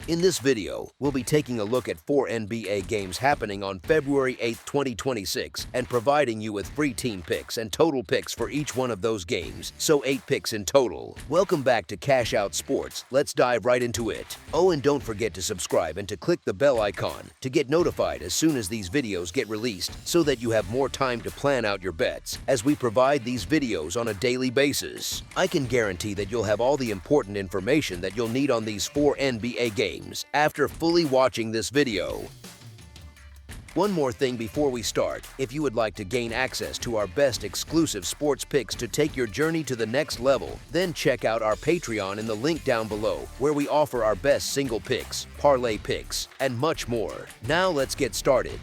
In this video, we'll be taking a look at 4 NBA games happening on February 8, 2026, and providing you with free team picks and total picks for each one of those games, so 8 picks in total. Welcome back to Cash Out Sports. Let's dive right into it. Oh, and don't forget to subscribe and to click the bell icon to get notified as soon as these videos get released, so that you have more time to plan out your bets as we provide these videos on a daily basis. I can guarantee that you'll have all the important information that you'll need on these 4 NBA games after fully watching this video. One more thing before we start: if you would like to gain access to our best exclusive sports picks to take your journey to the next level, then check out our Patreon in the link down below, where we offer our best single picks, parlay picks, and much more. Now let's get started.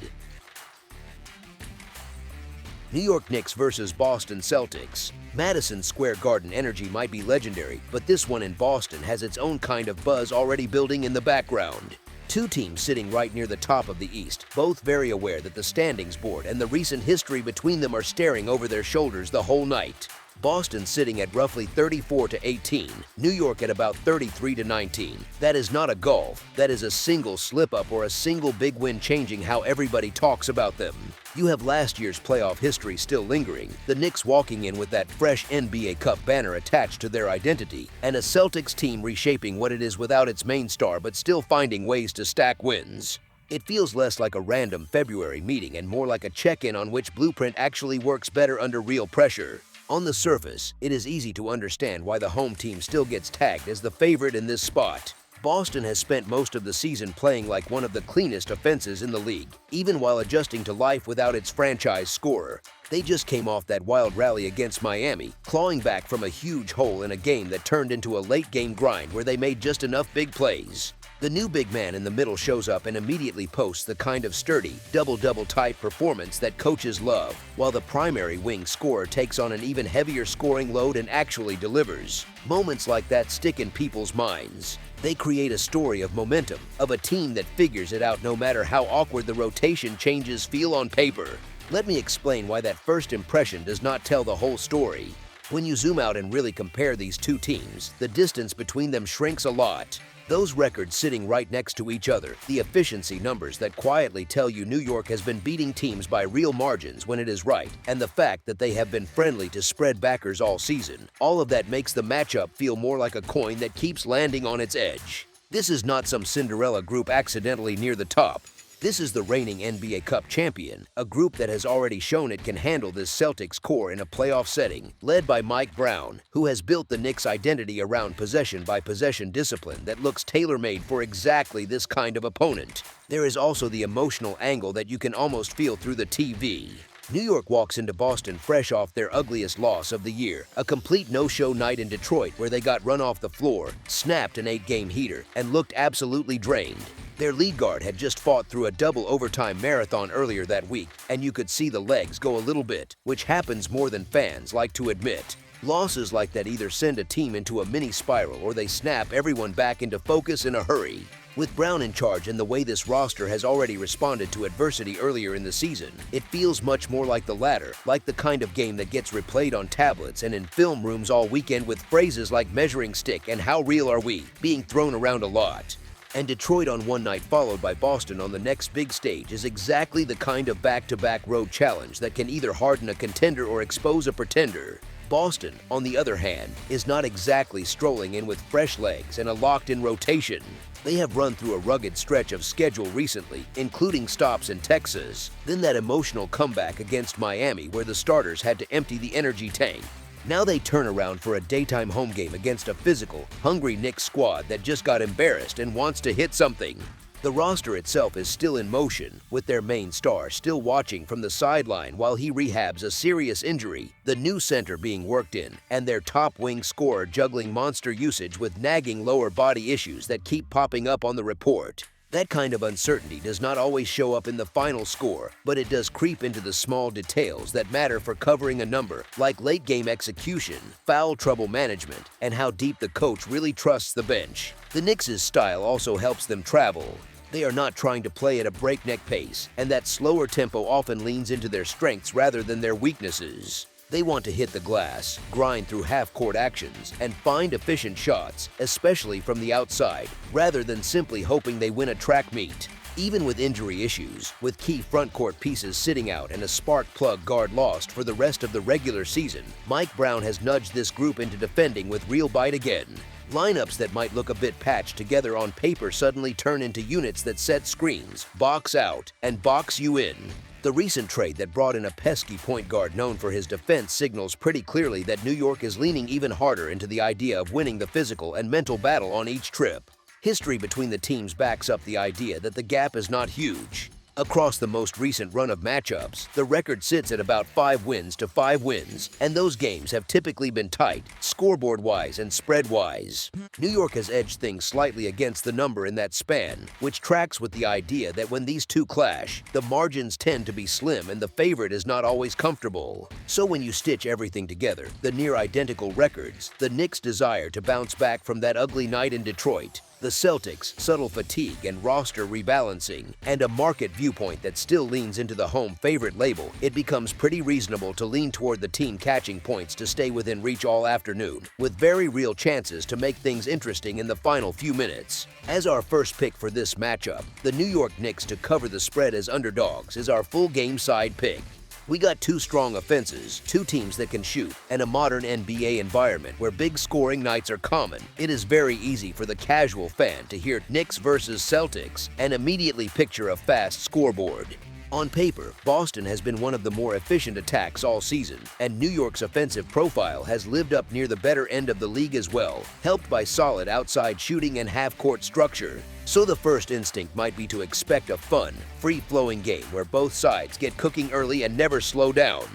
New York Knicks versus Boston Celtics. Madison Square Garden energy might be legendary, but this one in Boston has its own kind of buzz already building in the background. Two teams sitting right near the top of the East, both very aware that the standings board and the recent history between them are staring over their shoulders the whole night. Boston sitting at roughly 34-18, New York at about 33-19. That is not a golf, that is a single slip-up or a single big win changing how everybody talks about them. You have last year's playoff history still lingering, the Knicks walking in with that fresh NBA Cup banner attached to their identity, and a Celtics team reshaping what it is without its main star but still finding ways to stack wins. It feels less like a random February meeting and more like a check-in on which blueprint actually works better under real pressure. On the surface, it is easy to understand why the home team still gets tagged as the favorite in this spot. Boston has spent most of the season playing like one of the cleanest offenses in the league, even while adjusting to life without its franchise scorer. They just came off that wild rally against Miami, clawing back from a huge hole in a game that turned into a late-game grind where they made just enough big plays. The new big man in the middle shows up and immediately posts the kind of sturdy, double-double type performance that coaches love, while the primary wing scorer takes on an even heavier scoring load and actually delivers. Moments like that stick in people's minds. They create a story of momentum, of a team that figures it out no matter how awkward the rotation changes feel on paper. Let me explain why that first impression does not tell the whole story. When you zoom out and really compare these two teams, the distance between them shrinks a lot. Those records sitting right next to each other, the efficiency numbers that quietly tell you New York has been beating teams by real margins when it is right, and the fact that they have been friendly to spread backers all season, all of that makes the matchup feel more like a coin that keeps landing on its edge. This is not some Cinderella group accidentally near the top. This is the reigning NBA Cup champion, a group that has already shown it can handle this Celtics core in a playoff setting, led by Mike Brown, who has built the Knicks' identity around possession-by-possession discipline that looks tailor-made for exactly this kind of opponent. There is also the emotional angle that you can almost feel through the TV. New York walks into Boston fresh off their ugliest loss of the year, a complete no-show night in Detroit where they got run off the floor, snapped an 8-game heater, and looked absolutely drained. Their lead guard had just fought through a double overtime marathon earlier that week, and you could see the legs go a little bit, which happens more than fans like to admit. Losses like that either send a team into a mini spiral or they snap everyone back into focus in a hurry. With Brown in charge and the way this roster has already responded to adversity earlier in the season, it feels much more like the latter, like the kind of game that gets replayed on tablets and in film rooms all weekend with phrases like measuring stick and how real are we being thrown around a lot. And Detroit on one night followed by Boston on the next big stage is exactly the kind of back-to-back road challenge that can either harden a contender or expose a pretender. Boston, on the other hand, is not exactly strolling in with fresh legs and a locked-in rotation. They have run through a rugged stretch of schedule recently, including stops in Texas, then that emotional comeback against Miami where the starters had to empty the energy tank. Now they turn around for a daytime home game against a physical, hungry Knicks squad that just got embarrassed and wants to hit something. The roster itself is still in motion, with their main star still watching from the sideline while he rehabs a serious injury, the new center being worked in, and their top wing scorer juggling monster usage with nagging lower body issues that keep popping up on the report. That kind of uncertainty does not always show up in the final score, but it does creep into the small details that matter for covering a number, like late-game execution, foul trouble management, and how deep the coach really trusts the bench. The Knicks' style also helps them travel. They are not trying to play at a breakneck pace, and that slower tempo often leans into their strengths rather than their weaknesses. They want to hit the glass, grind through half-court actions, and find efficient shots, especially from the outside, rather than simply hoping they win a track meet. Even with injury issues, with key front-court pieces sitting out and a spark plug guard lost for the rest of the regular season, Mike Brown has nudged this group into defending with real bite again. Lineups that might look a bit patched together on paper suddenly turn into units that set screens, box out, and box you in. The recent trade that brought in a pesky point guard known for his defense signals pretty clearly that New York is leaning even harder into the idea of winning the physical and mental battle on each trip. History between the teams backs up the idea that the gap is not huge. Across the most recent run of matchups, the record sits at about 5 wins to 5 wins, and those games have typically been tight, scoreboard-wise and spread-wise. New York has edged things slightly against the number in that span, which tracks with the idea that when these two clash, the margins tend to be slim and the favorite is not always comfortable. So when you stitch everything together, the near-identical records, the Knicks' desire to bounce back from that ugly night in Detroit, the Celtics' subtle fatigue and roster rebalancing, and a market viewpoint that still leans into the home favorite label, it becomes pretty reasonable to lean toward the team catching points to stay within reach all afternoon, with very real chances to make things interesting in the final few minutes. As our first pick for this matchup, the New York Knicks to cover the spread as underdogs is our full game side pick. We got two strong offenses, two teams that can shoot, and a modern NBA environment where big scoring nights are common. It is very easy for the casual fan to hear Knicks versus Celtics and immediately picture a fast scoreboard. On paper, Boston has been one of the more efficient attacks all season, and New York's offensive profile has lived up near the better end of the league as well, helped by solid outside shooting and half-court structure. So the first instinct might be to expect a fun, free-flowing game where both sides get cooking early and never slow down.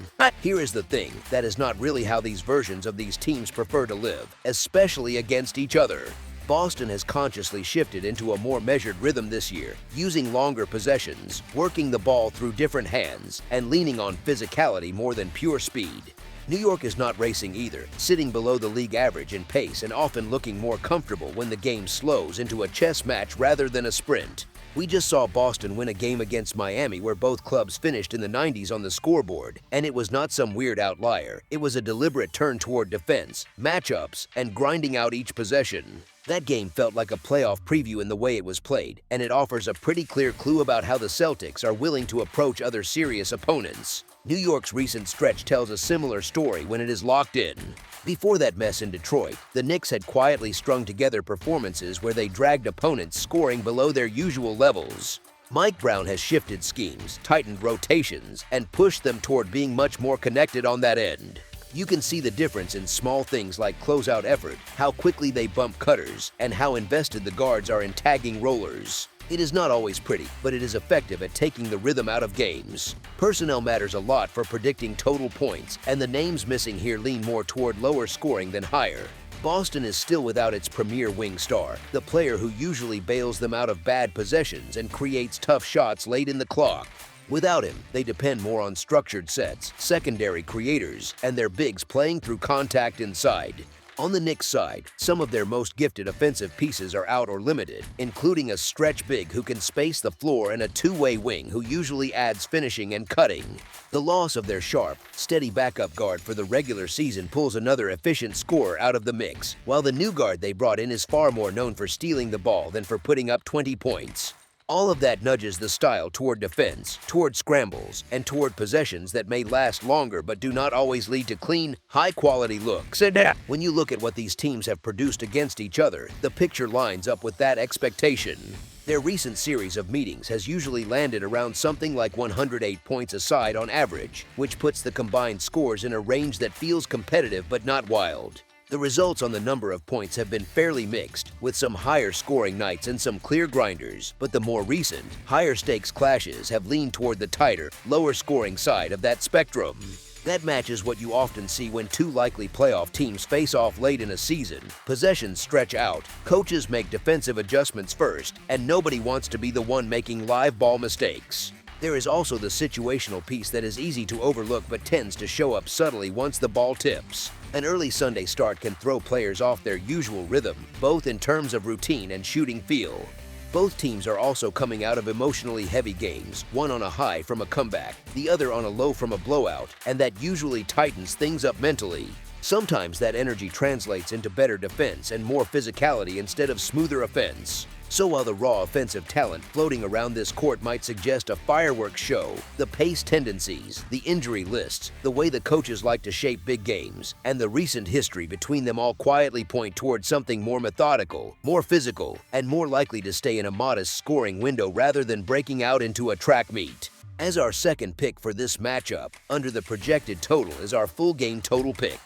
Here is the thing, that is not really how these versions of these teams prefer to live, especially against each other. Boston has consciously shifted into a more measured rhythm this year, using longer possessions, working the ball through different hands, and leaning on physicality more than pure speed. New York is not racing either, sitting below the league average in pace and often looking more comfortable when the game slows into a chess match rather than a sprint. We just saw Boston win a game against Miami where both clubs finished in the 90s on the scoreboard, and it was not some weird outlier. It was a deliberate turn toward defense, matchups, and grinding out each possession. That game felt like a playoff preview in the way it was played, and it offers a pretty clear clue about how the Celtics are willing to approach other serious opponents. New York's recent stretch tells a similar story when it is locked in. Before that mess in Detroit, the Knicks had quietly strung together performances where they dragged opponents scoring below their usual levels. Mike Brown has shifted schemes, tightened rotations, and pushed them toward being much more connected on that end. You can see the difference in small things like closeout effort, how quickly they bump cutters, and how invested the guards are in tagging rollers. It is not always pretty, but it is effective at taking the rhythm out of games. Personnel matters a lot for predicting total points, and the names missing here lean more toward lower scoring than higher. Boston is still without its premier wing star, the player who usually bails them out of bad possessions and creates tough shots late in the clock. Without him, they depend more on structured sets, secondary creators, and their bigs playing through contact inside. On the Knicks side, some of their most gifted offensive pieces are out or limited, including a stretch big who can space the floor and a two-way wing who usually adds finishing and cutting. The loss of their sharp, steady backup guard for the regular season pulls another efficient scorer out of the mix, while the new guard they brought in is far more known for stealing the ball than for putting up 20 points. All of that nudges the style toward defense, toward scrambles, and toward possessions that may last longer but do not always lead to clean, high-quality looks. When you look at what these teams have produced against each other, the picture lines up with that expectation. Their recent series of meetings has usually landed around something like 108 points aside on average, which puts the combined scores in a range that feels competitive but not wild. The results on the number of points have been fairly mixed, with some higher scoring nights and some clear grinders, but the more recent, higher stakes clashes have leaned toward the tighter, lower scoring side of that spectrum. That matches what you often see when two likely playoff teams face off late in a season. Possessions stretch out, coaches make defensive adjustments first, and nobody wants to be the one making live ball mistakes. There is also the situational piece that is easy to overlook but tends to show up subtly once the ball tips. An early Sunday start can throw players off their usual rhythm, both in terms of routine and shooting feel. Both teams are also coming out of emotionally heavy games, one on a high from a comeback, the other on a low from a blowout, and that usually tightens things up mentally. Sometimes that energy translates into better defense and more physicality instead of smoother offense. So while the raw offensive talent floating around this court might suggest a fireworks show, the pace tendencies, the injury lists, the way the coaches like to shape big games, and the recent history between them all quietly point towards something more methodical, more physical, and more likely to stay in a modest scoring window rather than breaking out into a track meet. As our second pick for this matchup, under the projected total is our full game total pick.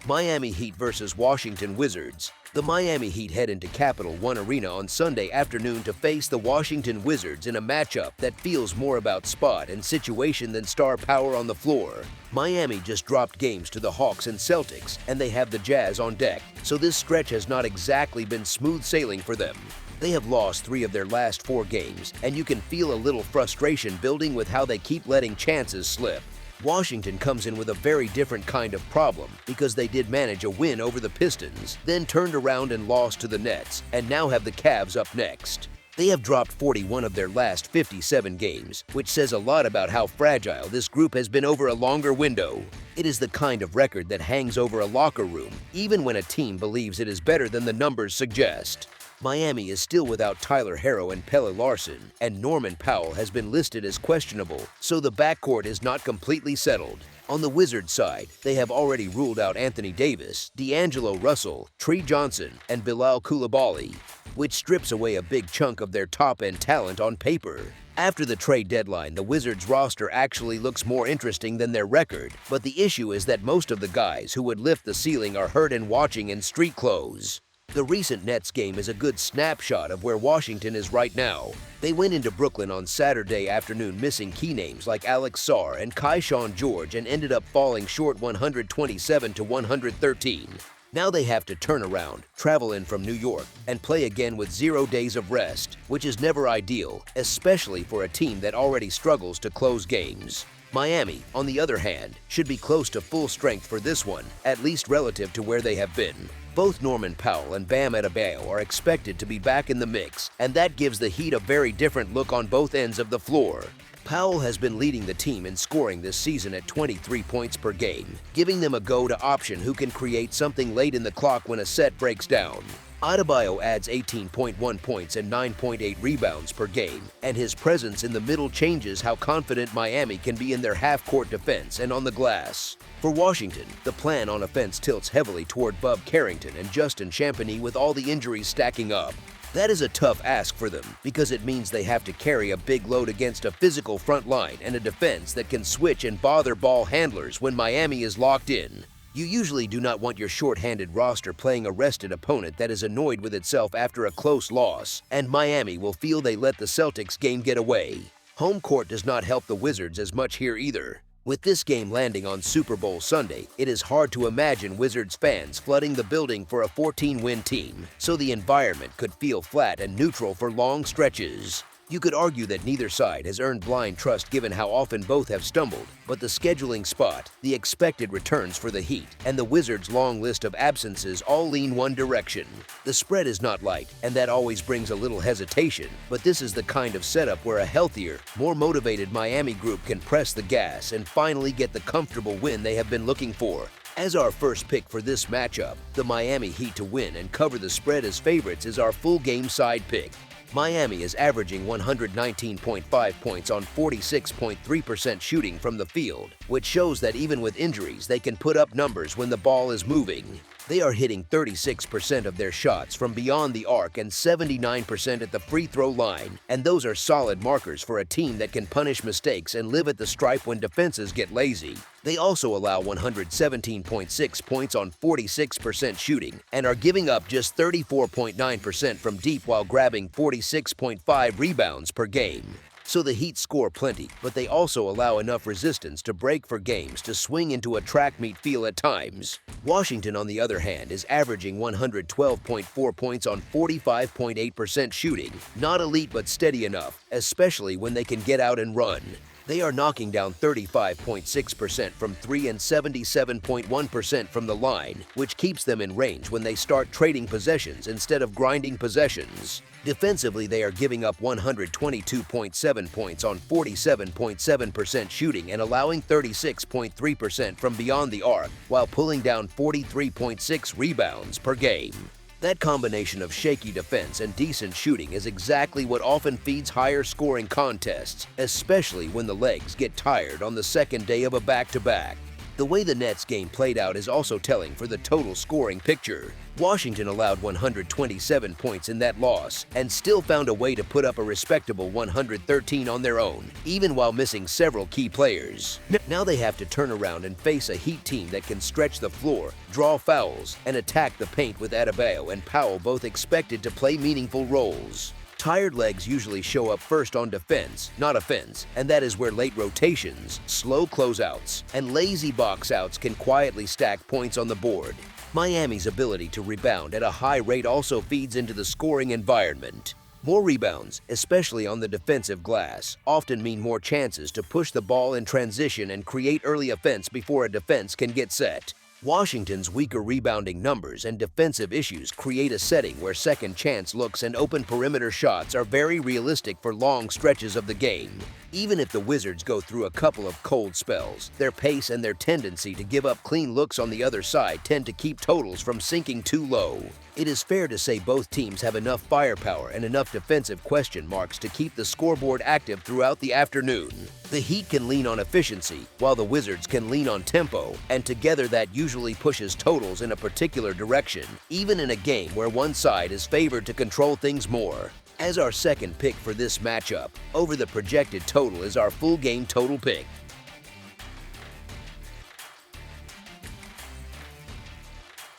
Miami Heat versus Washington Wizards. The Miami Heat head into Capital One Arena on Sunday afternoon to face the Washington Wizards in a matchup that feels more about spot and situation than star power on the floor. Miami just dropped games to the Hawks and Celtics, and they have the Jazz on deck, so this stretch has not exactly been smooth sailing for them. They have lost 3 of their last 4 games, and you can feel a little frustration building with how they keep letting chances slip. Washington comes in with a very different kind of problem because they did manage a win over the Pistons, then turned around and lost to the Nets, and now have the Cavs up next. They have dropped 41 of their last 57 games, which says a lot about how fragile this group has been over a longer window. It is the kind of record that hangs over a locker room, even when a team believes it is better than the numbers suggest. Miami is still without Tyler Herro and Pelle Larsson, and Norman Powell has been listed as questionable, so the backcourt is not completely settled. On the Wizards side, they have already ruled out Anthony Davis, D'Angelo Russell, Tree Johnson, and Bilal Coulibaly, which strips away a big chunk of their top-end talent on paper. After the trade deadline, the Wizards roster actually looks more interesting than their record, but the issue is that most of the guys who would lift the ceiling are hurt and watching in street clothes. The recent Nets game is a good snapshot of where Washington is right now. They went into Brooklyn on Saturday afternoon missing key names like Alex Sarr and Keyshawn George and ended up falling short 127-113. Now they have to turn around, travel in from New York, and play again with 0 days of rest, which is never ideal, especially for a team that already struggles to close games. Miami, on the other hand, should be close to full strength for this one, at least relative to where they have been. Both Norman Powell and Bam Adebayo are expected to be back in the mix, and that gives the Heat a very different look on both ends of the floor. Powell has been leading the team in scoring this season at 23 points per game, giving them a go-to option who can create something late in the clock when a set breaks down. Adebayo adds 18.1 points and 9.8 rebounds per game, and his presence in the middle changes how confident Miami can be in their half-court defense and on the glass. For Washington, the plan on offense tilts heavily toward Bub Carrington and Justin Champagnie with all the injuries stacking up. That is a tough ask for them because it means they have to carry a big load against a physical front line and a defense that can switch and bother ball handlers when Miami is locked in. You usually do not want your short-handed roster playing a rested opponent that is annoyed with itself after a close loss, and Miami will feel they let the Celtics game get away. Home court does not help the Wizards as much here either. With this game landing on Super Bowl Sunday, it is hard to imagine Wizards fans flooding the building for a 14-win team, so the environment could feel flat and neutral for long stretches. You could argue that neither side has earned blind trust given how often both have stumbled, but the scheduling spot, the expected returns for the Heat, and the Wizards' long list of absences all lean one direction. The spread is not light, and that always brings a little hesitation, but this is the kind of setup where a healthier, more motivated Miami group can press the gas and finally get the comfortable win they have been looking for. As our first pick for this matchup, the Miami Heat to win and cover the spread as favorites is our full game side pick. Miami is averaging 119.5 points on 46.3% shooting from the field, which shows that even with injuries, they can put up numbers when the ball is moving. They are hitting 36% of their shots from beyond the arc and 79% at the free throw line, and those are solid markers for a team that can punish mistakes and live at the stripe when defenses get lazy. They also allow 117.6 points on 46% shooting and are giving up just 34.9% from deep while grabbing 46.5 rebounds per game. So the Heat score plenty, but they also allow enough resistance to break for games to swing into a track meet feel at times. Washington, on the other hand, is averaging 112.4 points on 45.8% shooting. Not elite but steady enough, especially when they can get out and run. They are knocking down 35.6% from 3 and 77.1% from the line, which keeps them in range when they start trading possessions instead of grinding possessions. Defensively, they are giving up 122.7 points on 47.7% shooting and allowing 36.3% from beyond the arc, while pulling down 43.6 rebounds per game. That combination of shaky defense and decent shooting is exactly what often feeds higher scoring contests, especially when the legs get tired on the second day of a back-to-back. The way the Nets game played out is also telling for the total scoring picture. Washington allowed 127 points in that loss and still found a way to put up a respectable 113 on their own, even while missing several key players. Now they have to turn around and face a Heat team that can stretch the floor, draw fouls, and attack the paint with Adebayo and Powell both expected to play meaningful roles. Tired legs usually show up first on defense, not offense, and that is where late rotations, slow closeouts, and lazy box outs can quietly stack points on the board. Miami's ability to rebound at a high rate also feeds into the scoring environment. More rebounds, especially on the defensive glass, often mean more chances to push the ball in transition and create early offense before a defense can get set. Washington's weaker rebounding numbers and defensive issues create a setting where second chance looks and open perimeter shots are very realistic for long stretches of the game. Even if the Wizards go through a couple of cold spells, their pace and their tendency to give up clean looks on the other side tend to keep totals from sinking too low. It is fair to say both teams have enough firepower and enough defensive question marks to keep the scoreboard active throughout the afternoon. The Heat can lean on efficiency, while the Wizards can lean on tempo, and together that usually pushes totals in a particular direction, even in a game where one side is favored to control things more. As our second pick for this matchup, over the projected total is our full game total pick.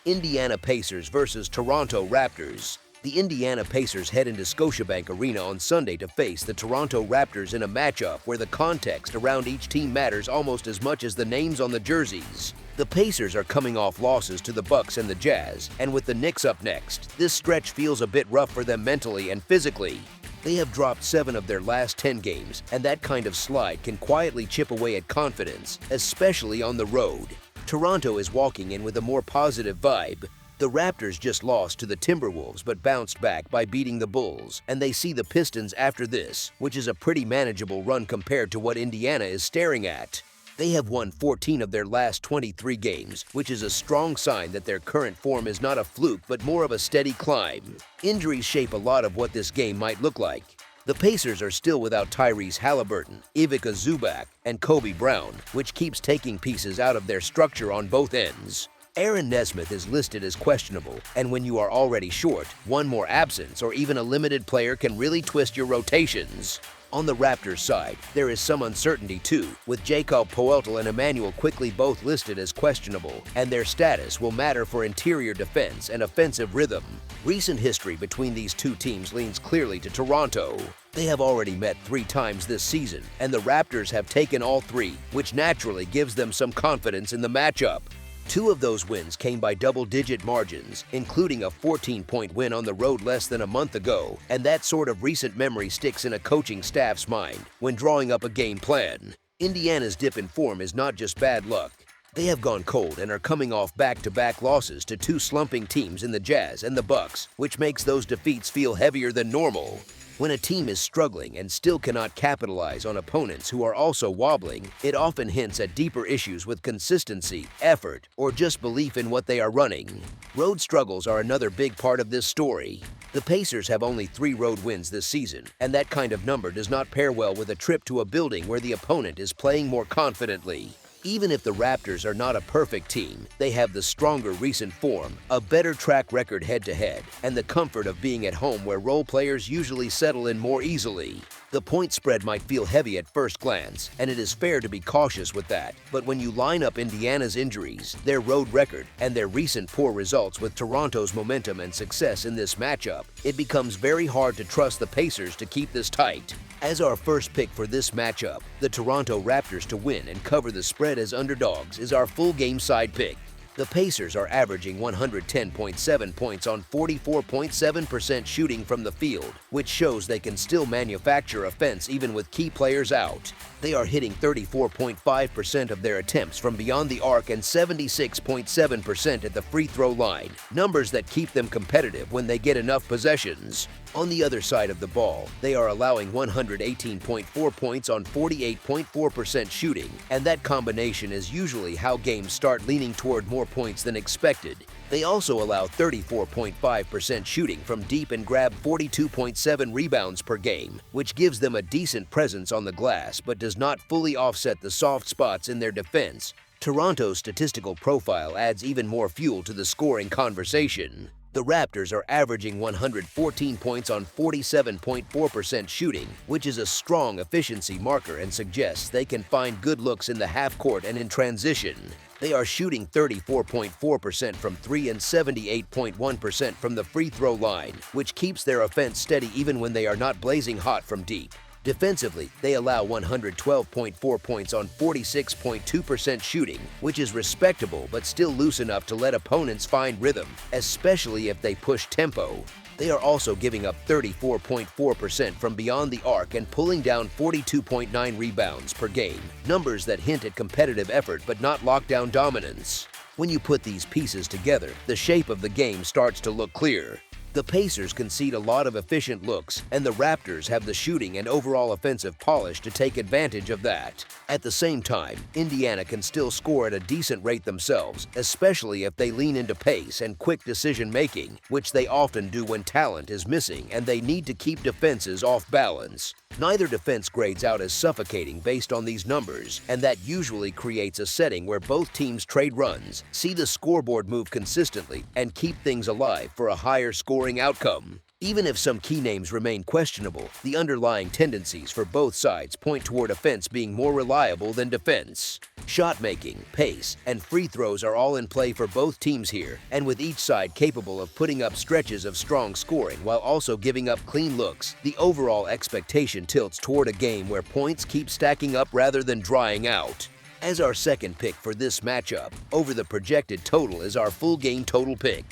Indiana Pacers versus Toronto Raptors. The Indiana Pacers head into Scotiabank Arena on Sunday to face the Toronto Raptors in a matchup where the context around each team matters almost as much as the names on the jerseys. The Pacers are coming off losses to the Bucks and the Jazz, and with the Knicks up next, this stretch feels a bit rough for them mentally and physically. They have dropped 7 of their last 10 games, and that kind of slide can quietly chip away at confidence, especially on the road. Toronto is walking in with a more positive vibe. The Raptors just lost to the Timberwolves but bounced back by beating the Bulls, and they see the Pistons after this, which is a pretty manageable run compared to what Indiana is staring at. They have won 14 of their last 23 games, which is a strong sign that their current form is not a fluke but more of a steady climb. Injuries shape a lot of what this game might look like. The Pacers are still without Tyrese Halliburton, Ivica Zubac, and Kobe Brown, which keeps taking pieces out of their structure on both ends. Aaron Nesmith is listed as questionable, and when you are already short, one more absence or even a limited player can really twist your rotations. On the Raptors side, there is some uncertainty too, with Jakob Poeltl and Emmanuel quickly both listed as questionable, and their status will matter for interior defense and offensive rhythm. Recent history between these two teams leans clearly to Toronto. They have already met 3 times this season, and the Raptors have taken all 3, which naturally gives them some confidence in the matchup. 2 of those wins came by double-digit margins, including a 14-point win on the road less than a month ago, and that sort of recent memory sticks in a coaching staff's mind when drawing up a game plan. Indiana's dip in form is not just bad luck. They have gone cold and are coming off back-to-back losses to 2 slumping teams in the Jazz and the Bucks, which makes those defeats feel heavier than normal. When a team is struggling and still cannot capitalize on opponents who are also wobbling, it often hints at deeper issues with consistency, effort, or just belief in what they are running. Road struggles are another big part of this story. The Pacers have only 3 road wins this season, and that kind of number does not pair well with a trip to a building where the opponent is playing more confidently. Even if the Raptors are not a perfect team, they have the stronger recent form, a better track record head-to-head, and the comfort of being at home where role players usually settle in more easily. The point spread might feel heavy at first glance, and it is fair to be cautious with that. But when you line up Indiana's injuries, their road record, and their recent poor results with Toronto's momentum and success in this matchup, it becomes very hard to trust the Pacers to keep this tight. As our first pick for this matchup, the Toronto Raptors to win and cover the spread as underdogs is our full game side pick. The Pacers are averaging 110.7 points on 44.7% shooting from the field, which shows they can still manufacture offense even with key players out. They are hitting 34.5% of their attempts from beyond the arc and 76.7% at the free throw line, numbers that keep them competitive when they get enough possessions. On the other side of the ball, they are allowing 118.4 points on 48.4% shooting, and that combination is usually how games start leaning toward more points than expected. They also allow 34.5% shooting from deep and grab 42.7 rebounds per game, which gives them a decent presence on the glass but does not fully offset the soft spots in their defense. Toronto's statistical profile adds even more fuel to the scoring conversation. The Raptors are averaging 114 points on 47.4% shooting, which is a strong efficiency marker and suggests they can find good looks in the half court and in transition. They are shooting 34.4% from 3 and 78.1% from the free throw line, which keeps their offense steady even when they are not blazing hot from deep. Defensively, they allow 112.4 points on 46.2% shooting, which is respectable but still loose enough to let opponents find rhythm, especially if they push tempo. They are also giving up 34.4% from beyond the arc and pulling down 42.9 rebounds per game, numbers that hint at competitive effort but not lockdown dominance. When you put these pieces together, the shape of the game starts to look clear. The Pacers concede a lot of efficient looks, and the Raptors have the shooting and overall offensive polish to take advantage of that. At the same time, Indiana can still score at a decent rate themselves, especially if they lean into pace and quick decision-making, which they often do when talent is missing and they need to keep defenses off balance. Neither defense grades out as suffocating based on these numbers, and that usually creates a setting where both teams trade runs, see the scoreboard move consistently, and keep things alive for a higher scoring outcome. Even if some key names remain questionable, the underlying tendencies for both sides point toward offense being more reliable than defense. Shot making, pace, and free throws are all in play for both teams here, and with each side capable of putting up stretches of strong scoring while also giving up clean looks, the overall expectation tilts toward a game where points keep stacking up rather than drying out. As our second pick for this matchup, over the projected total is our full game total pick.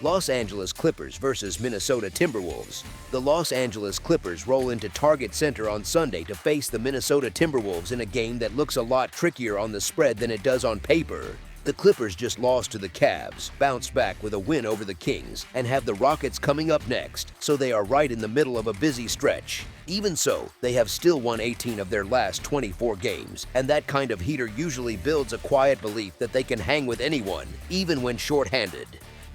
Los Angeles Clippers versus Minnesota Timberwolves. The Los Angeles Clippers roll into Target Center on Sunday to face the Minnesota Timberwolves in a game that looks a lot trickier on the spread than it does on paper. The Clippers just lost to the Cavs, bounced back with a win over the Kings, and have the Rockets coming up next, so they are right in the middle of a busy stretch. Even so, they have still won 18 of their last 24 games, and that kind of heater usually builds a quiet belief that they can hang with anyone, even when shorthanded.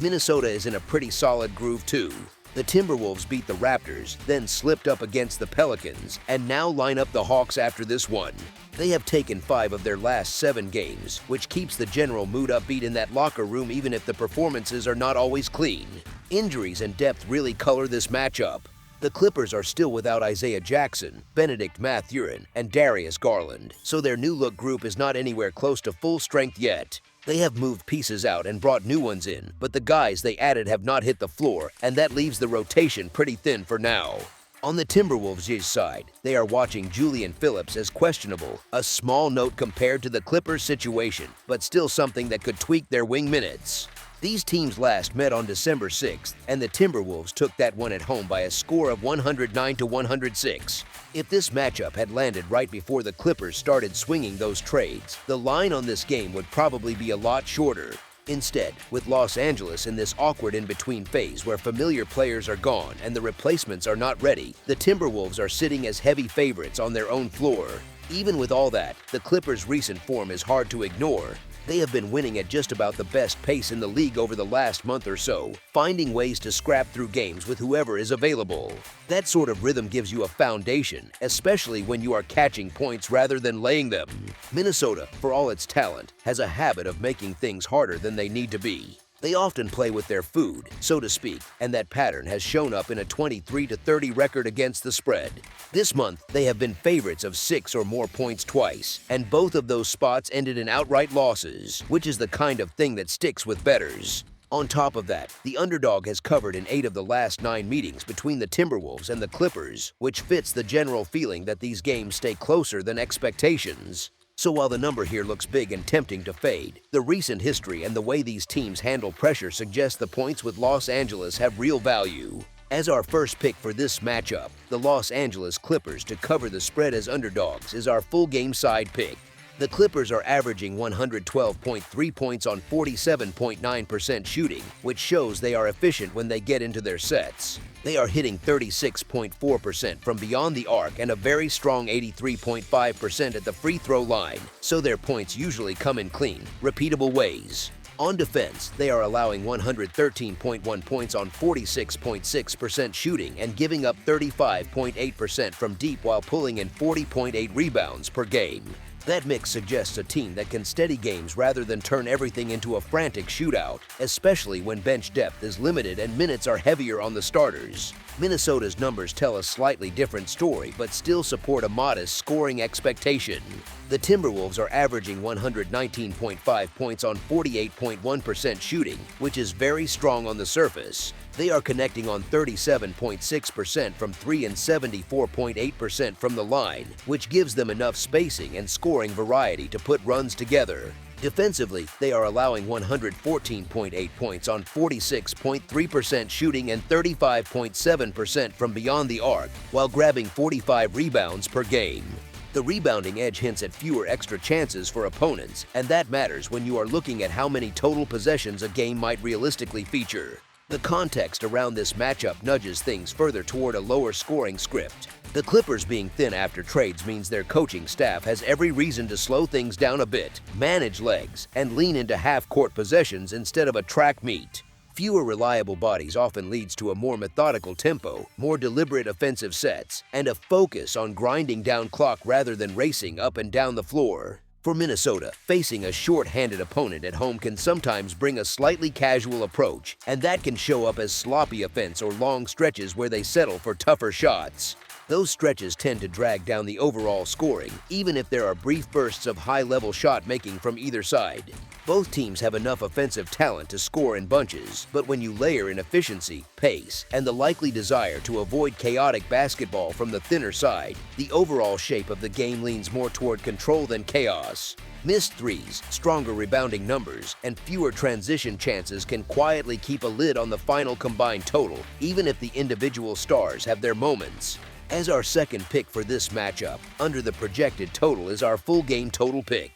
Minnesota is in a pretty solid groove too. The Timberwolves beat the Raptors, then slipped up against the Pelicans, and now line up the Hawks after this one. They have taken 5 of their last 7 games, which keeps the general mood upbeat in that locker room even if the performances are not always clean. Injuries and depth really color this matchup. The Clippers are still without Isaiah Jackson, Benedict Mathurin, and Darius Garland, so their new look group is not anywhere close to full strength yet. They have moved pieces out and brought new ones in, but the guys they added have not hit the floor, and that leaves the rotation pretty thin for now. On the Timberwolves' side, they are watching Julian Phillips as questionable, a small note compared to the Clippers' situation, but still something that could tweak their wing minutes. These teams last met on December 6th, and the Timberwolves took that one at home by a score of 109-106. If this matchup had landed right before the Clippers started swinging those trades, the line on this game would probably be a lot shorter. Instead, with Los Angeles in this awkward in-between phase where familiar players are gone and the replacements are not ready, the Timberwolves are sitting as heavy favorites on their own floor. Even with all that, the Clippers' recent form is hard to ignore. They have been winning at just about the best pace in the league over the last month or so, finding ways to scrap through games with whoever is available. That sort of rhythm gives you a foundation, especially when you are catching points rather than laying them. Minnesota, for all its talent, has a habit of making things harder than they need to be. They often play with their food, so to speak, and that pattern has shown up in a 23-30 record against the spread. This month, they have been favorites of 6 or more points twice, and both of those spots ended in outright losses, which is the kind of thing that sticks with bettors. On top of that, the underdog has covered in 8 of the last 9 meetings between the Timberwolves and the Clippers, which fits the general feeling that these games stay closer than expectations. So while the number here looks big and tempting to fade, the recent history and the way these teams handle pressure suggest the points with Los Angeles have real value. As our first pick for this matchup, the Los Angeles Clippers to cover the spread as underdogs is our full game side pick. The Clippers are averaging 112.3 points on 47.9% shooting, which shows they are efficient when they get into their sets. They are hitting 36.4% from beyond the arc and a very strong 83.5% at the free throw line, so their points usually come in clean, repeatable ways. On defense, they are allowing 113.1 points on 46.6% shooting and giving up 35.8% from deep while pulling in 40.8 rebounds per game. That mix suggests a team that can steady games rather than turn everything into a frantic shootout, especially when bench depth is limited and minutes are heavier on the starters. Minnesota's numbers tell a slightly different story but still support a modest scoring expectation. The Timberwolves are averaging 119.5 points on 48.1% shooting, which is very strong on the surface. They are connecting on 37.6% from 3 and 74.8% from the line, which gives them enough spacing and scoring variety to put runs together. Defensively, they are allowing 114.8 points on 46.3% shooting and 35.7% from beyond the arc, while grabbing 45 rebounds per game. The rebounding edge hints at fewer extra chances for opponents, and that matters when you are looking at how many total possessions a game might realistically feature. The context around this matchup nudges things further toward a lower scoring script. The Clippers being thin after trades means their coaching staff has every reason to slow things down a bit, manage legs, and lean into half-court possessions instead of a track meet. Fewer reliable bodies often leads to a more methodical tempo, more deliberate offensive sets, and a focus on grinding down clock rather than racing up and down the floor. For Minnesota, facing a short-handed opponent at home can sometimes bring a slightly casual approach, and that can show up as sloppy offense or long stretches where they settle for tougher shots. Those stretches tend to drag down the overall scoring, even if there are brief bursts of high-level shot-making from either side. Both teams have enough offensive talent to score in bunches, but when you layer in efficiency, pace, and the likely desire to avoid chaotic basketball from the thinner side, the overall shape of the game leans more toward control than chaos. Missed threes, stronger rebounding numbers, and fewer transition chances can quietly keep a lid on the final combined total, even if the individual stars have their moments. As our second pick for this matchup, under the projected total is our full game total pick.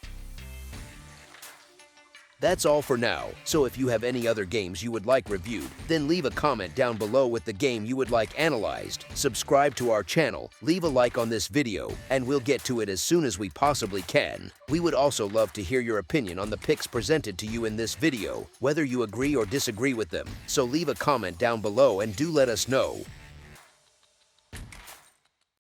That's all for now, so if you have any other games you would like reviewed, then leave a comment down below with the game you would like analyzed, subscribe to our channel, leave a like on this video, and we'll get to it as soon as we possibly can. We would also love to hear your opinion on the picks presented to you in this video, whether you agree or disagree with them, so leave a comment down below and do let us know.